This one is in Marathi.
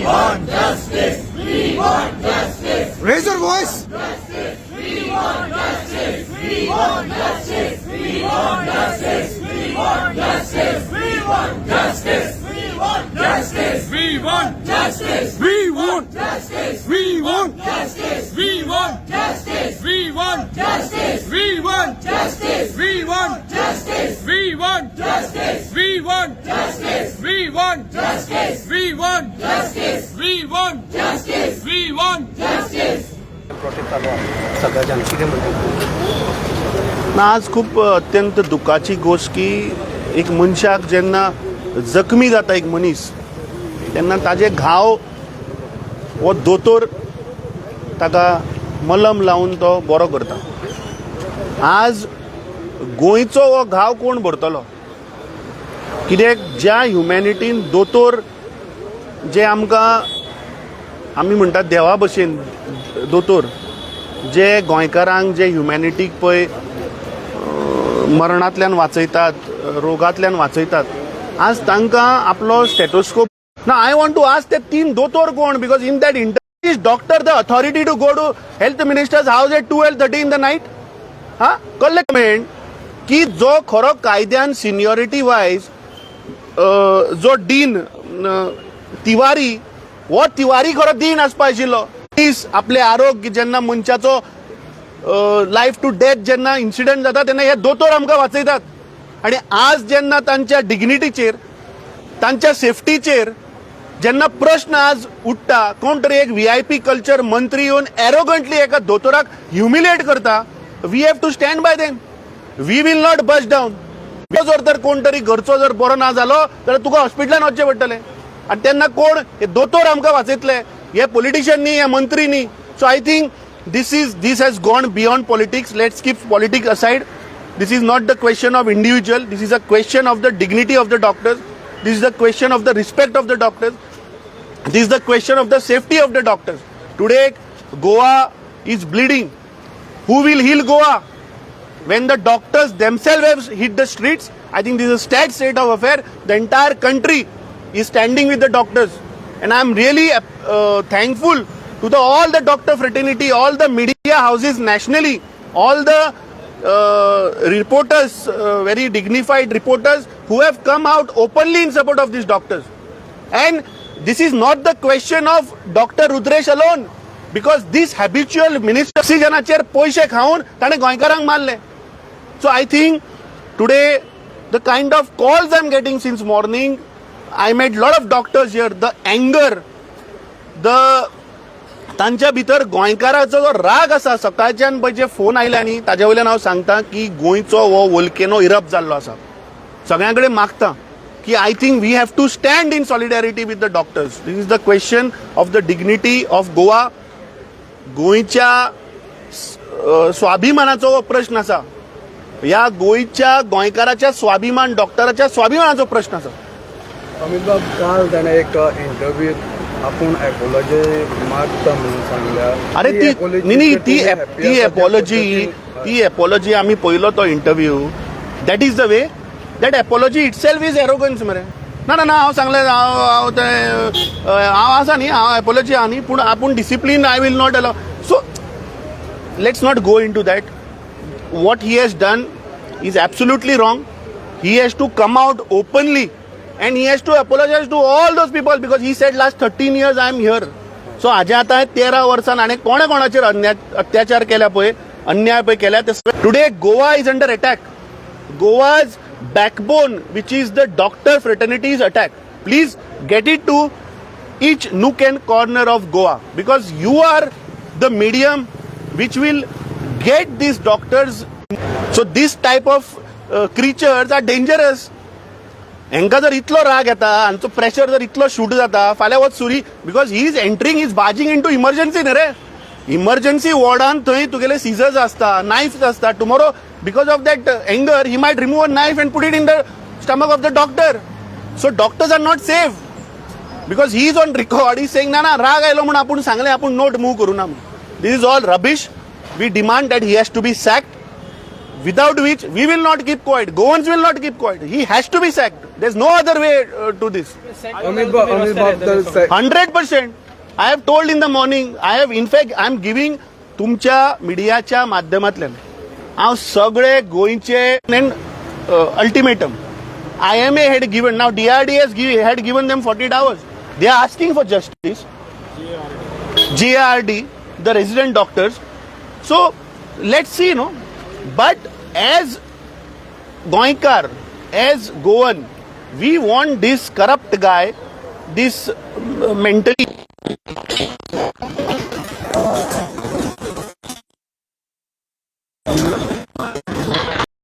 want justice. We want justice. Raise your voice. Justice. We want justice. We want justice. We want justice. We want justice. We want justice. We want justice. We want Justice. We want Justice. We want Justice. We want Justice. We want Justice. We want Justice. We want Justice. We want Justice. We want Justice. We want Justice. We want Justice. We want Justice. We want Justice. आज खूप अत्यंत दुःखाची गोष्ट की एक मनशाक जेन्ना जखमी जाता एक मनीस तेन्ना ताजे घाव हो दोतोर ताका मलम लावन तो बरो करता. आज गोंयचो हो घाव कोण भरतलो? कित्याक ज्या ह्युमॅनिटीन दोतोर जे आमकां आमी म्हणटात देवा भशेन दोतोर जे गोंयकारांक जे ह्युमॅनिटीक पळय मरणांतल्यान वाचयतात, रोगांतल्यान वाचयतात, आज तांकां आपलो स्टेटोस्कोप ना. आय वॉन्ट टू आस्क ते 3 दोतोर कोण? Because in that interview is doctor the authority to go to health minister's house at 12:30 in the night? कळ्ळें कमेंट की जो खरो कायद्यान सिनियरिटी वायज जो डीन तिवारी हो तिवारी खरो डीन आसपा आशिल्लो. आपले आरोग्य जेन्ना मनशाचो लायफ टू डेथ जेन्ना इन्सिडंट जाता तेन्ना हे दोतोर आमकां वाचयतात. आणि आज जेन्ना तांच्या डिग्निटीचेर तांच्या सेफ्टीचेर जेन्ना प्रश्न आज उठता, कोण तरी एक VIP कल्चर मंत्री येवन एरोगंटली एका दोतोराक ह्युमिलेट करता, we have to stand by them. We will not bust down. जर तर कोण तरी घरचो जर बरो ना जालो जाल्यार तुका हॉस्पिटलान वचचें पडटलें. आनी तेन्ना कोण? हे दोतोर आमकां वाचयतले, हे पॉलिटिशियन न्ही, हे मंत्री न्ही. So I think this has gone beyond politics. Let's keep politics aside. This is not the question of individual. This is a question of the dignity of the doctors. This is the question of the respect of the doctors. This is the question of the safety of the doctors. Today, Goa is bleeding. Who will heal Goa? When the doctors themselves have hit the streets, I think this is a sad state of affair. The entire country is standing with the doctors. And I am really thankful to all the doctor fraternity, all the media houses nationally, all the reporters, very dignified reporters who have come out openly in support of these doctors. And this is not the question of Dr. Rudresh alone, because this habitual minister oxygenacher poishe khaun tane goinkarank marle. So I think today the kind of calls I'm getting since morning, I met lot of doctors here, the anger, तांच्या भितर गोंयकाराचो जो राग आसा, सकाळच्यान पळय जे फोन आयले न्ही ताजे वयल्यान हांव सांगता की गोंयचो हो वोल्केनो इरप्ट जाल्लो आसा. सगळ्यां कडेन मागता की I think we have to stand in solidarity with the doctors. This is the question of the dignity of Goa. गोंयच्या स्वाभिमानाचो हो प्रश्न आसा. ह्या गोंयच्या गोंयकाराच्या स्वाभिमान, डॉक्टराच्या स्वाभिमानाचो प्रश्न आसा. अमित बाब, काल ताणें एक इंटरव्यू आपण एपोलॉजी मागता म्हणून सांगल्या. अरे ती एपोलॉजी आम्ही पळयलो तो interview. That is the way. That apology itself is arrogance मरे. ना ना ना हांव सांगलें, हांव आसा न्ही, हांव एपोलॉजी आहा न्ही, पूण आपूण discipline I will not allow. So let's not go into that. What he has done is absolutely wrong. He has to come out openly and he has to apologize to all those people because he said last 13 years I am here. So हाजे आतां 13 वर्सान आनी कोणे कोणाचेर अत्याचार केल्या पळय, अन्याय पळय केल्या ते. Today Goa is under attack. Goa's backbone which is the doctor fraternity is attack. Please get it to each nook and corner of Goa because you are the medium which will get these doctors. So this type of creatures are dangerous. हेंका जर इतलो राग येता, हांचो प्रेशर जर इतलो शूट जाता, फाल्यां वच सुरी, because he is entering, is barging in to emergency न्ही रे. इमर्जन्सी वॉर्डान थंय तुगेले सिजर्स आसता, नायफ्स आसता. Tomorrow because of that anger he might remove a knife and put it in the stomach of the doctor. So doctors are not safe because he is on record. He saying ना ना राग आयलो म्हणून आपूण सांगलें, आपूण नोट मूव करूं ना. This is all rubbish. We demand that he has to be sacked, without which we will not keep quiet. Goans will not keep quiet. He has to be sacked. There's no other way to this. Amit बाबतर 100%. I have told in the morning. In fact, I am giving तुमच्या मीडियाच्या माध्यमातल्यान हांव सगळे गोंयचे ultimatum IMA had given, now DRDS had given them 48 hours. They are asking for justice. GARD, the resident doctors. So let's see, But as Goinkar, as Goan, we want this corrupt guy, this mentally